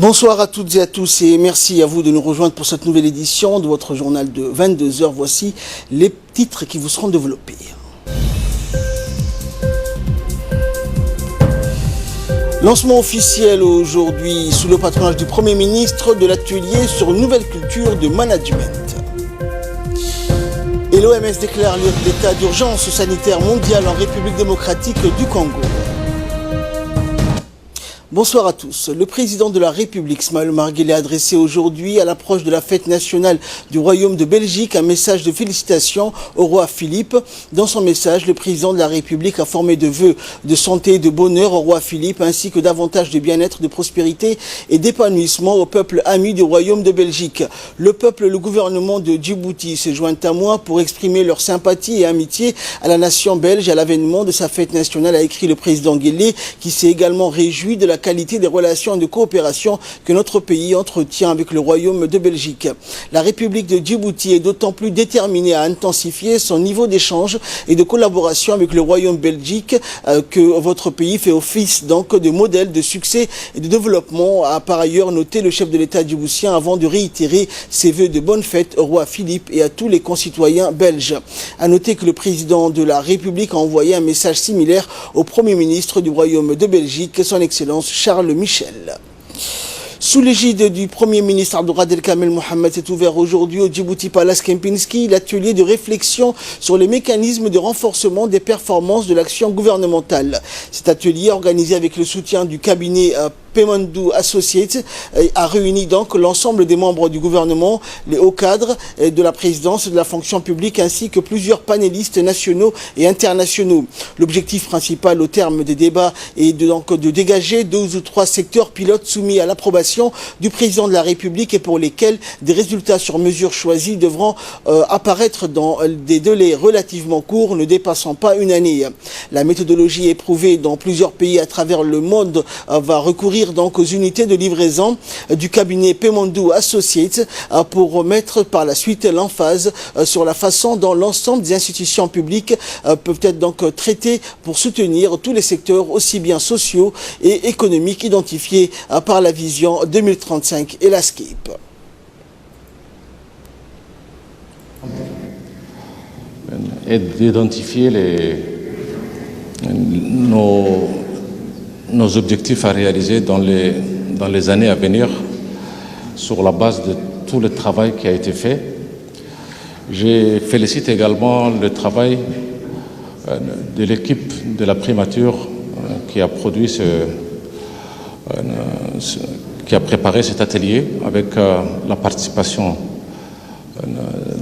Bonsoir à toutes et à tous et merci à vous de nous rejoindre pour cette nouvelle édition de votre journal de 22h. Voici les titres qui vous seront développés. Lancement officiel aujourd'hui sous le patronage du Premier ministre de l'atelier sur une nouvelle culture de management. Et l'OMS déclare l'état d'urgence sanitaire mondial en République démocratique du Congo. Bonsoir à tous. Le président de la République, Ismaël Omar Guelleh, a adressé aujourd'hui, à l'approche de la fête nationale du Royaume de Belgique, un message de félicitations au roi Philippe. Dans son message, le président de la République a formé de vœux de santé et de bonheur au roi Philippe, ainsi que davantage de bien-être, de prospérité et d'épanouissement au peuple ami du Royaume de Belgique. Le peuple et le gouvernement de Djibouti se joignent à moi pour exprimer leur sympathie et amitié à la nation belge à l'avènement de sa fête nationale, a écrit le président Guelleh, qui s'est également réjoui de la qualité des relations de coopération que notre pays entretient avec le Royaume de Belgique. La République de Djibouti est d'autant plus déterminée à intensifier son niveau d'échange et de collaboration avec le Royaume belgique que votre pays fait office donc de modèle de succès et de développement, a par ailleurs noté le chef de l'État djiboutien avant de réitérer ses vœux de bonne fête au roi Philippe et à tous les concitoyens belges. A noter que le président de la République a envoyé un message similaire au Premier ministre du Royaume de Belgique, son Excellence Charles Michel. Sous l'égide du Premier ministre Abdelkader Kamel Mohamed s'est ouvert aujourd'hui au Djibouti Palace Kempinski l'atelier de réflexion sur les mécanismes de renforcement des performances de l'action gouvernementale. Cet atelier, organisé avec le soutien du cabinet Pemandou Associates, a réuni donc l'ensemble des membres du gouvernement, les hauts cadres de la présidence et de la fonction publique, ainsi que plusieurs panélistes nationaux et internationaux. L'objectif principal au terme des débats est de dégager 2 ou 3 secteurs pilotes soumis à l'approbation du président de la République et pour lesquels des résultats sur mesures choisies devront apparaître dans des délais relativement courts, ne dépassant pas une année. La méthodologie éprouvée dans plusieurs pays à travers le monde va recourir donc aux unités de livraison du cabinet Pemandou Associates pour mettre par la suite l'emphase sur la façon dont l'ensemble des institutions publiques peuvent être donc traitées pour soutenir tous les secteurs aussi bien sociaux et économiques identifiés par la vision 2035 et la SCIP. Et d'identifier nos objectifs à réaliser dans les années à venir sur la base de tout le travail qui a été fait. Je félicite également le travail de l'équipe de la primature qui a produit qui a préparé cet atelier avec la participation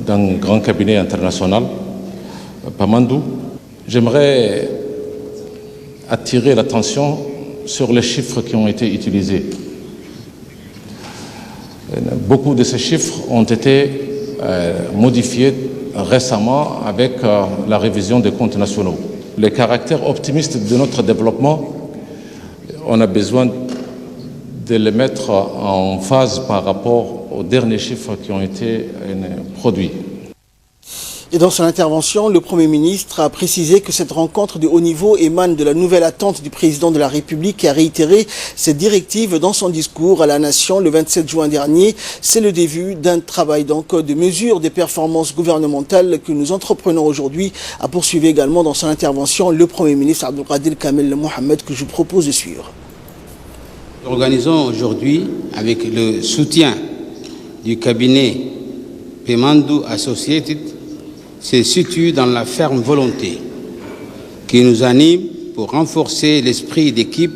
d'un grand cabinet international, Pemandou. J'aimerais attirer l'attention sur les chiffres qui ont été utilisés. Beaucoup de ces chiffres ont été modifiés récemment avec la révision des comptes nationaux. Le caractère optimiste de notre développement, on a besoin de le mettre en phase par rapport aux derniers chiffres qui ont été produits. Et dans son intervention, le Premier ministre a précisé que cette rencontre de haut niveau émane de la nouvelle attente du président de la République qui a réitéré cette directive dans son discours à la nation le 27 juin dernier. C'est le début d'un travail donc de mesure des performances gouvernementales que nous entreprenons aujourd'hui, a poursuivi également dans son intervention le Premier ministre Abdelkader Kamel Mohamed, que je vous propose de suivre. Nous organisons aujourd'hui, avec le soutien du cabinet Pemandou Associates, se situe dans la ferme volonté qui nous anime pour renforcer l'esprit d'équipe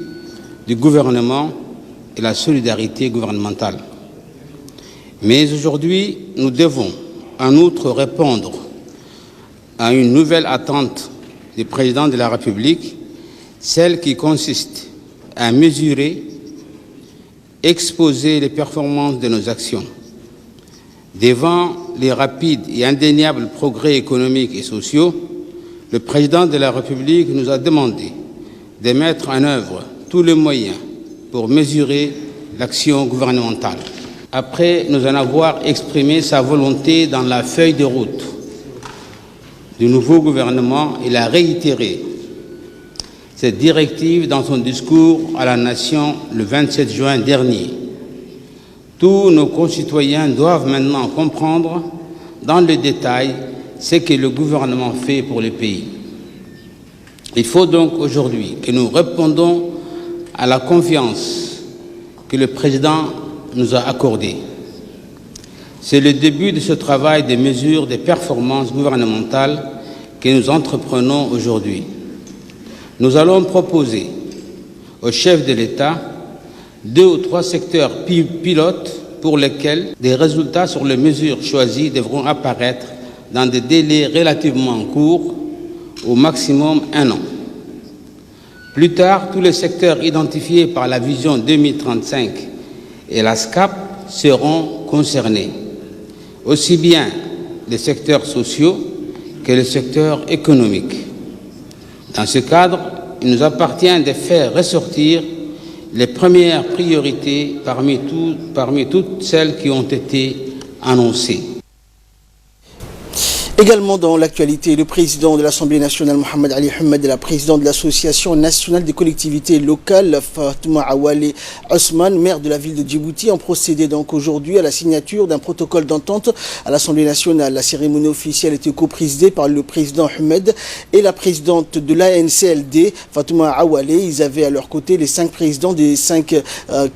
du gouvernement et la solidarité gouvernementale. Mais aujourd'hui, nous devons en outre répondre à une nouvelle attente du président de la République, celle qui consiste à mesurer, exposer les performances de nos actions. Devant les rapides et indéniables progrès économiques et sociaux, le président de la République nous a demandé de mettre en œuvre tous les moyens pour mesurer l'action gouvernementale. Après nous en avoir exprimé sa volonté dans la feuille de route du nouveau gouvernement, il a réitéré cette directive dans son discours à la nation le 27 juin dernier. Tous nos concitoyens doivent maintenant comprendre dans le détail ce que le gouvernement fait pour le pays. Il faut donc aujourd'hui que nous répondons à la confiance que le président nous a accordée. C'est le début de ce travail de mesure des performances gouvernementales que nous entreprenons aujourd'hui. Nous allons proposer au chef de l'État 2 ou 3 secteurs pilotes pour lesquels des résultats sur les mesures choisies devront apparaître dans des délais relativement courts, au maximum 1 an. Plus tard, tous les secteurs identifiés par la vision 2035 et la SCAP seront concernés, aussi bien les secteurs sociaux que les secteurs économiques. Dans ce cadre, il nous appartient de faire ressortir les premières priorités parmi toutes celles qui ont été annoncées. Également dans l'actualité, le président de l'Assemblée nationale, Mohamed Ali Hamed, et la présidente de l'Association nationale des collectivités locales, Fatouma Awale Ousmane, maire de la ville de Djibouti, ont procédé donc aujourd'hui à la signature d'un protocole d'entente à l'Assemblée nationale. La cérémonie officielle était coprésidée par le président Hamed et la présidente de l'ANCLD, Fatouma Awale. Ils avaient à leur côté les 5 présidents des 5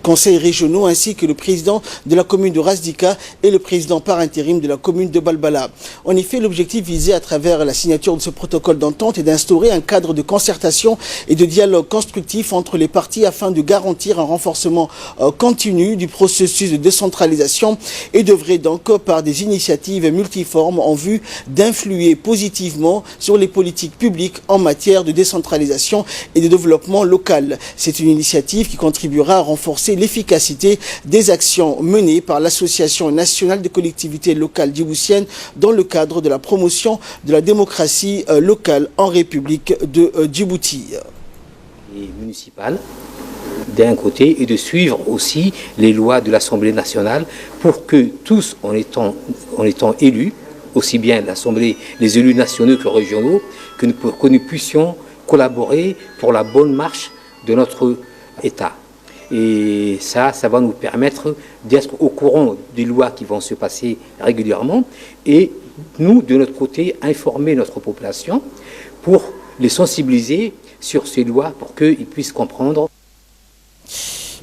conseils régionaux, ainsi que le président de la commune de Razdika et le président par intérim de la commune de Balbala. En effet, l'objectif visé à travers la signature de ce protocole d'entente est d'instaurer un cadre de concertation et de dialogue constructif entre les parties afin de garantir un renforcement continu du processus de décentralisation et d'œuvrer donc par des initiatives multiformes en vue d'influer positivement sur les politiques publiques en matière de décentralisation et de développement local. C'est une initiative qui contribuera à renforcer l'efficacité des actions menées par l'Association nationale des collectivités locales djiboutiennes dans le cadre de la promotion de la démocratie locale en République de Djibouti. Municipal d'un côté et de suivre aussi les lois de l'Assemblée nationale pour que tous, en étant élus, aussi bien l'Assemblée, les élus nationaux que régionaux, que nous puissions collaborer pour la bonne marche de notre État. Et ça va nous permettre d'être au courant des lois qui vont se passer régulièrement et nous, de notre côté, informer notre population pour les sensibiliser sur ces lois pour qu'ils puissent comprendre.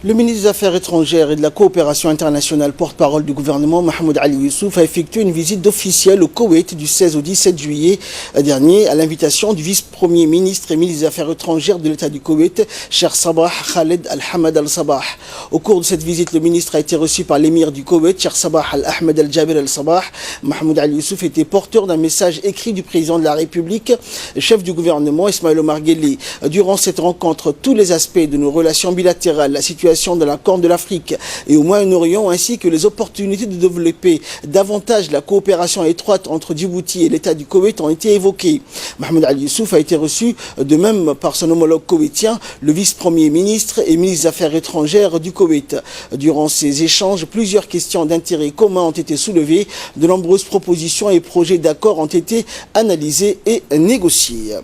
Le ministre des Affaires étrangères et de la coopération internationale, porte-parole du gouvernement, Mahmoud Ali Youssouf, a effectué une visite officielle au Koweït du 16 au 17 juillet dernier à l'invitation du vice-premier ministre et ministre des Affaires étrangères de l'État du Koweït, Cheikh Sabah Khaled Al-Hamad Al-Sabah. Au cours de cette visite, le ministre a été reçu par l'émir du Koweït, Cheikh Sabah Al-Ahmed Al-Jabir Al-Sabah. Mahmoud Ali Youssouf était porteur d'un message écrit du président de la République, chef du gouvernement, Ismaël Omar Guelleh. Durant cette rencontre, tous les aspects de nos relations bilatérales, la situation de la Corne de l'Afrique et au Moyen-Orient, ainsi que les opportunités de développer davantage la coopération étroite entre Djibouti et l'État du Koweït ont été évoquées. Mohamed Ali Youssouf a été reçu de même par son homologue koweïtien, le vice-premier ministre et ministre des Affaires étrangères du Koweït. Durant ces échanges, plusieurs questions d'intérêt commun ont été soulevées, de nombreuses propositions et projets d'accord ont été analysés et négociés.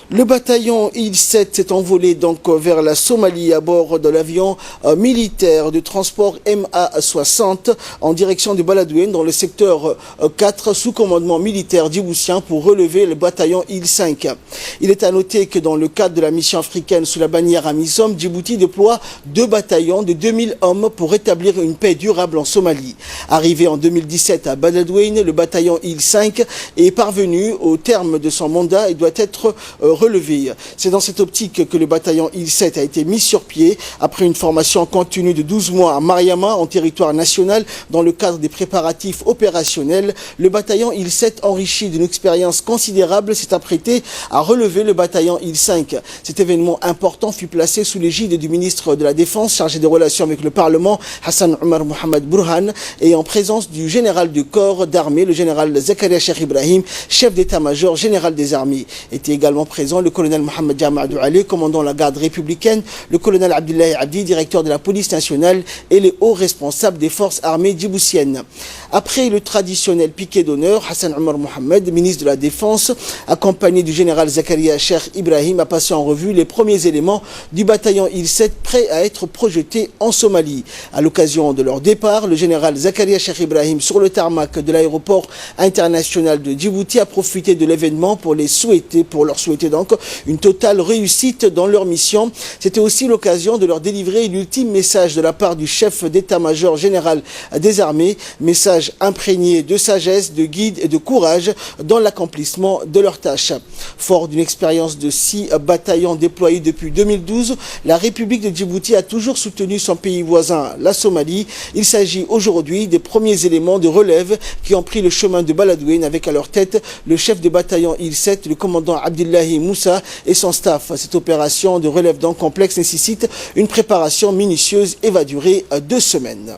Le bataillon IL-7 s'est envolé donc vers la Somalie à bord de l'avion militaire de transport MA-60 en direction de Baladouine dans le secteur 4 sous commandement militaire djiboutien pour relever le bataillon IL-5. Il est à noter que dans le cadre de la mission africaine sous la bannière AMISOM, Djibouti déploie 2 bataillons de 2000 hommes pour rétablir une paix durable en Somalie. Arrivé en 2017 à Baladouine, le bataillon IL-5 est parvenu au terme de son mandat et doit être relevé. C'est dans cette optique que le bataillon IL-7 a été mis sur pied après une formation continue de 12 mois à Mariama en territoire national dans le cadre des préparatifs opérationnels. Le bataillon IL-7, enrichi d'une expérience considérable, s'est apprêté à relever le bataillon IL-5. Cet événement important fut placé sous l'égide du ministre de la Défense chargé des relations avec le Parlement, Hassan Omar Mohamed Burhan, et en présence du général du corps d'armée, le général Zakaria Cheikh Ibrahim, chef d'état-major général des armées. Était également présent présents le colonel Mohamed Jama Doualé, commandant la garde républicaine, le colonel Abdullahi Abdi, directeur de la police nationale, et les hauts responsables des forces armées djiboutiennes. Après le traditionnel piquet d'honneur, Hassan Omar Mohamed, ministre de la Défense, accompagné du général Zakaria Cheikh Ibrahim, a passé en revue les premiers éléments du bataillon IL-7 prêts à être projetés en Somalie. À l'occasion de leur départ, le général Zakaria Cheikh Ibrahim, sur le tarmac de l'aéroport international de Djibouti, a profité de l'événement pour leur souhaiter donc une totale réussite dans leur mission. C'était aussi l'occasion de leur délivrer l'ultime message de la part du chef d'état-major général des armées, message imprégné de sagesse, de guide et de courage dans l'accomplissement de leurs tâches. Fort d'une expérience de 6 bataillons déployés depuis 2012, la République de Djibouti a toujours soutenu son pays voisin, la Somalie. Il s'agit aujourd'hui des premiers éléments de relève qui ont pris le chemin de Baladouine, avec à leur tête le chef de bataillon IL-7, le commandant Abdullahi Moussa et son staff. Cette opération de relève donc complexe nécessite une préparation minutieuse et va durer 2 semaines.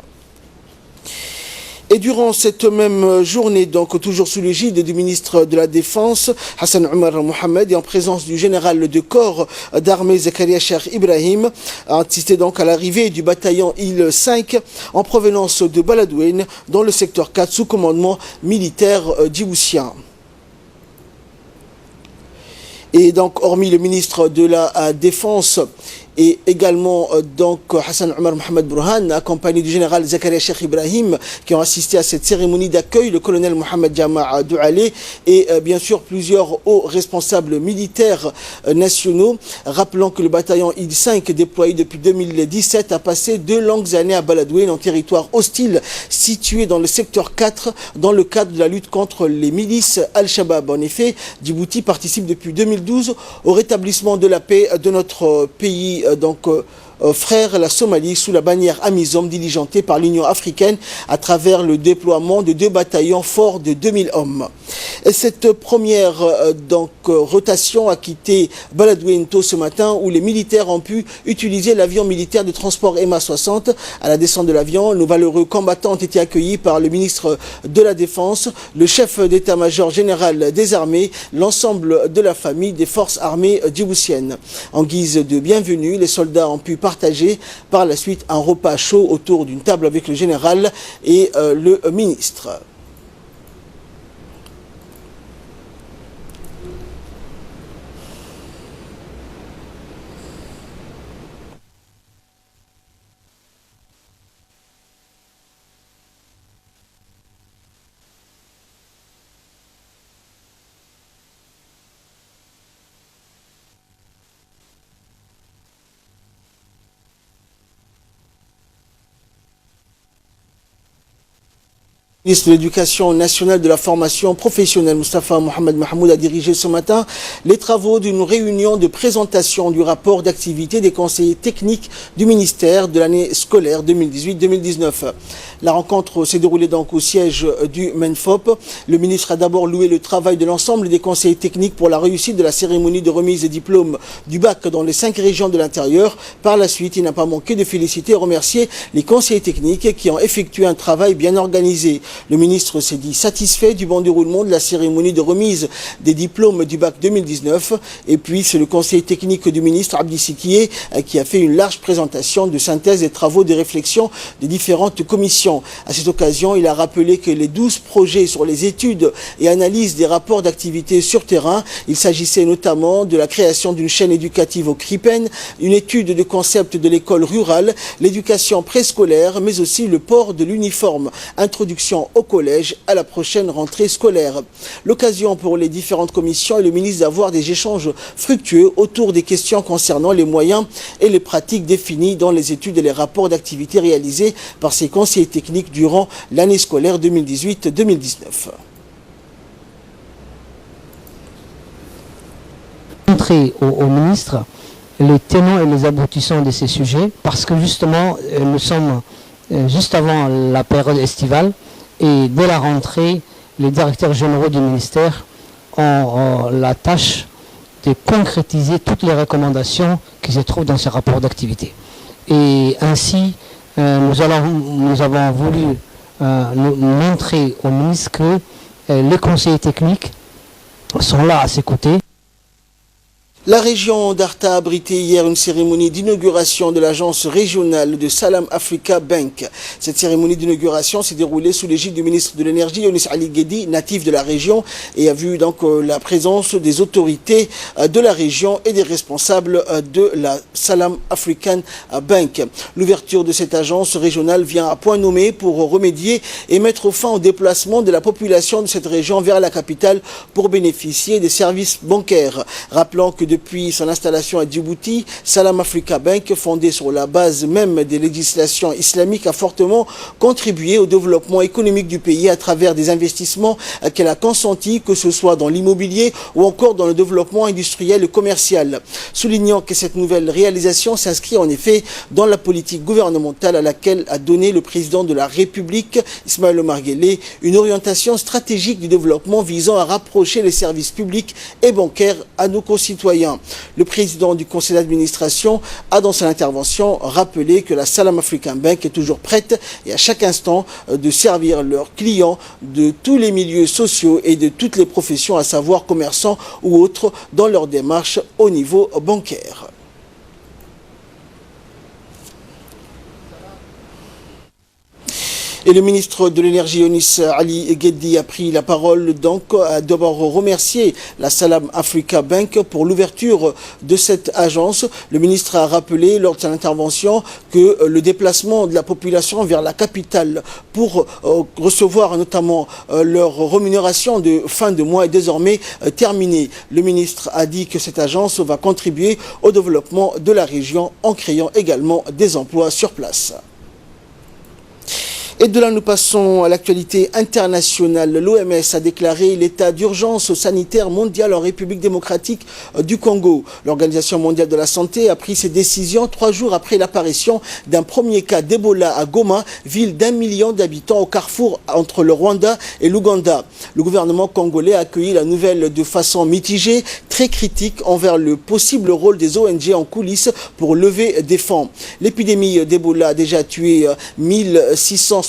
Et durant cette même journée, donc toujours sous l'égide du ministre de la Défense, Hassan Omar Mohamed, et en présence du général de corps d'armée Zakaria Cheikh Ibrahim, a assisté donc à l'arrivée du bataillon IL-5 en provenance de Baladouine dans le secteur 4 sous commandement militaire djiboutien. Et donc, hormis le ministre de la Défense et également donc Hassan Omar Mohamed Burhan, accompagné du général Zakaria Cheikh Ibrahim, qui ont assisté à cette cérémonie d'accueil, le colonel Mohamed Jama Doualé et bien sûr plusieurs hauts responsables militaires nationaux. Rappelons que le bataillon IL-5, déployé depuis 2017, a passé 2 longues années à Baladouine, en territoire hostile situé dans le secteur 4, dans le cadre de la lutte contre les milices Al-Shabaab. En effet, Djibouti participe depuis 2012 au rétablissement de la paix de notre pays, frère, la Somalie, sous la bannière AMISOM diligentée par l'Union africaine à travers le déploiement de 2 bataillons forts de 2000 hommes. Et cette première rotation a quitté Baladouine tôt ce matin, où les militaires ont pu utiliser l'avion militaire de transport MA60. À la descente de l'avion, nos valeureux combattants ont été accueillis par le ministre de la Défense, le chef d'état-major général des armées, l'ensemble de la famille des forces armées djiboutiennes. En guise de bienvenue, les soldats ont pu partager par la suite un repas chaud autour d'une table avec le général et le ministre. Le ministre de l'Éducation nationale de la formation professionnelle, Moustapha Mohamed Mahmoud, a dirigé ce matin les travaux d'une réunion de présentation du rapport d'activité des conseillers techniques du ministère de l'année scolaire 2018-2019. La rencontre s'est déroulée donc au siège du MENFOP. Le ministre a d'abord loué le travail de l'ensemble des conseillers techniques pour la réussite de la cérémonie de remise des diplômes du bac dans les 5 régions de l'intérieur. Par la suite, il n'a pas manqué de féliciter et remercier les conseillers techniques qui ont effectué un travail bien organisé. Le ministre s'est dit satisfait du bon déroulement de la cérémonie de remise des diplômes du bac 2019. Et puis, c'est le conseiller technique du ministre, Abdi Sikié, qui a fait une large présentation de synthèse des travaux de réflexion des différentes commissions. À cette occasion, il a rappelé que les 12 projets sur les études et analyses des rapports d'activité sur terrain, il s'agissait notamment de la création d'une chaîne éducative au CRIPEN, une étude de concept de l'école rurale, l'éducation préscolaire, mais aussi le port de l'uniforme, introduction au collège à la prochaine rentrée scolaire. L'occasion pour les différentes commissions et le ministre d'avoir des échanges fructueux autour des questions concernant les moyens et les pratiques définies dans les études et les rapports d'activité réalisés par ces conseillers techniques durant l'année scolaire 2018-2019. Montrer au ministre les tenants et les aboutissants de ces sujets, parce que justement nous sommes juste avant la période estivale et dès la rentrée, les directeurs généraux du ministère ont la tâche de concrétiser toutes les recommandations qui se trouvent dans ce rapport d'activité. Et ainsi, nous avons voulu montrer au ministre que les conseillers techniques sont là à ses côtés. La région d'Arta a abrité hier une cérémonie d'inauguration de l'agence régionale de Salam Africa Bank. Cette cérémonie d'inauguration s'est déroulée sous l'égide du ministre de l'Énergie, Younis Ali Guedi, natif de la région, et a vu donc la présence des autorités de la région et des responsables de la Salam African Bank. L'ouverture de cette agence régionale vient à point nommé pour remédier et mettre fin au déplacement de la population de cette région vers la capitale pour bénéficier des services bancaires. Rappelant que depuis son installation à Djibouti, Salam Africa Bank, fondée sur la base même des législations islamiques, a fortement contribué au développement économique du pays à travers des investissements qu'elle a consentis, que ce soit dans l'immobilier ou encore dans le développement industriel et commercial. Soulignant que cette nouvelle réalisation s'inscrit en effet dans la politique gouvernementale à laquelle a donné le président de la République, Ismaël Omar Guelleh, une orientation stratégique du développement visant à rapprocher les services publics et bancaires à nos concitoyens. Le président du conseil d'administration a dans son intervention rappelé que la Salam African Bank est toujours prête et à chaque instant de servir leurs clients de tous les milieux sociaux et de toutes les professions, à savoir commerçants ou autres, dans leur démarche au niveau bancaire. Et le ministre de l'Énergie, Younis Ali Guedi, a pris la parole, donc a d'abord remercié la Salam Africa Bank pour l'ouverture de cette agence. Le ministre a rappelé lors de son intervention que le déplacement de la population vers la capitale pour recevoir notamment leur rémunération de fin de mois est désormais terminé. Le ministre a dit que cette agence va contribuer au développement de la région en créant également des emplois sur place. Et de là, nous passons à l'actualité internationale. L'OMS a déclaré l'état d'urgence sanitaire mondial en République démocratique du Congo. L'Organisation mondiale de la santé a pris ses décisions 3 jours après l'apparition d'un premier cas d'Ebola à Goma, ville d'1 million d'habitants au carrefour entre le Rwanda et l'Ouganda. Le gouvernement congolais a accueilli la nouvelle de façon mitigée, très critique envers le possible rôle des ONG en coulisses pour lever des fonds. L'épidémie d'Ebola a déjà tué 1668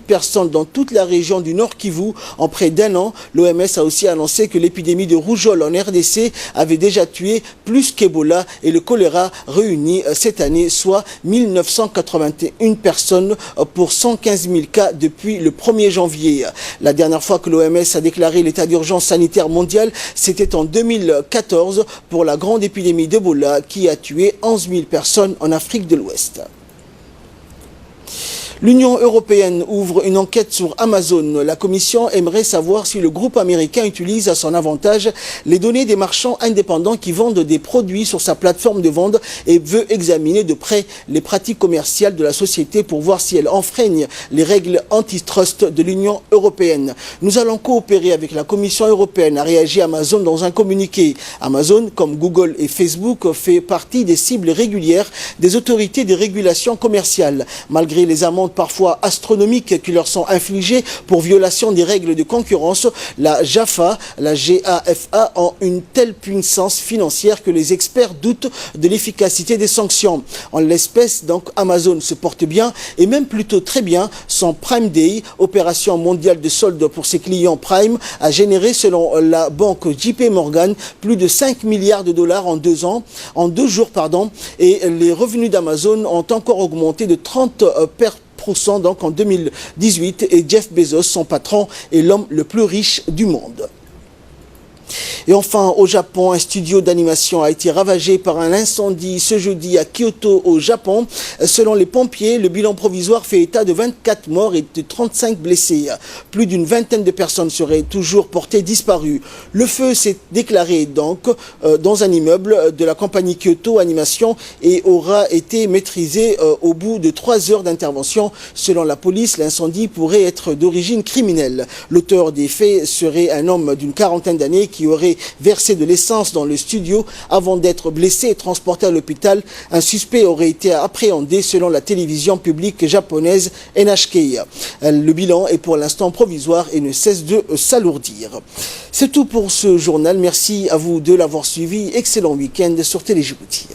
personnes dans toute la région du Nord Kivu en près d'1 an. L'OMS a aussi annoncé que l'épidémie de rougeole en RDC avait déjà tué plus qu'Ebola et le choléra réuni cette année, soit 1981 personnes pour 115 000 cas depuis le 1er janvier. La dernière fois que l'OMS a déclaré l'état d'urgence sanitaire mondial, c'était en 2014 pour la grande épidémie d'Ebola qui a tué 11 000 personnes en Afrique de l'Ouest. L'Union européenne ouvre une enquête sur Amazon. La Commission aimerait savoir si le groupe américain utilise à son avantage les données des marchands indépendants qui vendent des produits sur sa plateforme de vente et veut examiner de près les pratiques commerciales de la société pour voir si elle enfreigne les règles antitrust de l'Union européenne. Nous allons coopérer avec la Commission européenne, a réagi Amazon dans un communiqué. Amazon, comme Google et Facebook, fait partie des cibles régulières des autorités de régulation commerciale. Malgré les amendes parfois astronomiques qui leur sont infligées pour violation des règles de concurrence, la GAFA ont une telle puissance financière que les experts doutent de l'efficacité des sanctions. En l'espèce, donc, Amazon se porte bien et même plutôt très bien. Son Prime Day, opération mondiale de soldes pour ses clients Prime, a généré, selon la banque JP Morgan, plus de 5 milliards de dollars en 2 jours, et les revenus d'Amazon ont encore augmenté de 30% donc en 2018, et Jeff Bezos, son patron, est l'homme le plus riche du monde. Et enfin, au Japon, un studio d'animation a été ravagé par un incendie ce jeudi à Kyoto, au Japon. Selon les pompiers, le bilan provisoire fait état de 24 morts et de 35 blessés. Plus d'une vingtaine de personnes seraient toujours portées disparues. Le feu s'est déclaré donc dans un immeuble de la compagnie Kyoto Animation et aura été maîtrisé au bout de 3 heures d'intervention. Selon la police, l'incendie pourrait être d'origine criminelle. L'auteur des faits serait un homme d'une quarantaine d'années qui aurait versé de l'essence dans le studio avant d'être blessé et transporté à l'hôpital. Un suspect aurait été appréhendé selon la télévision publique japonaise NHK. Le bilan est pour l'instant provisoire et ne cesse de s'alourdir. C'est tout pour ce journal. Merci à vous de l'avoir suivi. Excellent week-end sur Télé Djibouti.